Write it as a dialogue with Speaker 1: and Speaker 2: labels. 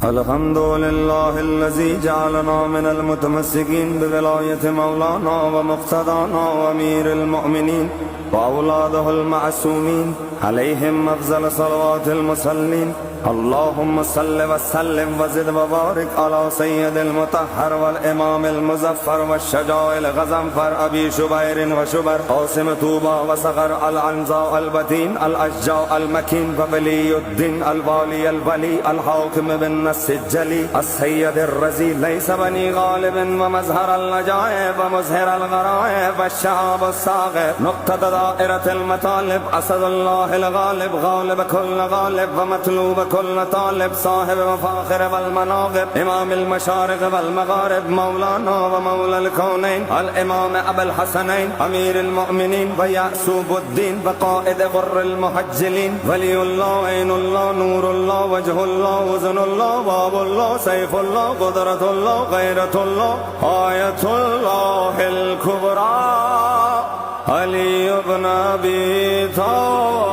Speaker 1: الحمد لله الذي جعلنا من المتمسكين بولاية مولانا ومقتدانا وأمير المؤمنين وأولاده المعصومين عليهم أفضل صلوات المصلين. اللهم صل وسلم وزد وبارك على سيد المطهر والإمام المزفر والشجاع الغزنفر أبي شبير وشبر قاسم طوبى وصغر العنزاء البتين الأشجاع المكين وولي الدين الوالي الولي الحاكم بالنص الجلي السيد الرزي ليس بني غالب ومزهر النجائب ومزهر الغرائب والشعب الصاغر نقطة دائرة المطالب أسد الله الغالب غالب كل غالب ومطلوب كل طالب صاحب مفاخر والمناقب إمام المشارق والمغارب مولانا ومولى الكونين الإمام أبا الحسنين أمير المؤمنين ويعسوب الدين وقائد غر المحجلين ولي الله عين الله نور الله وجه الله وزن الله باب الله سيف الله قدرة الله غيرة الله آية الله الكبرى علي بن أبي طالب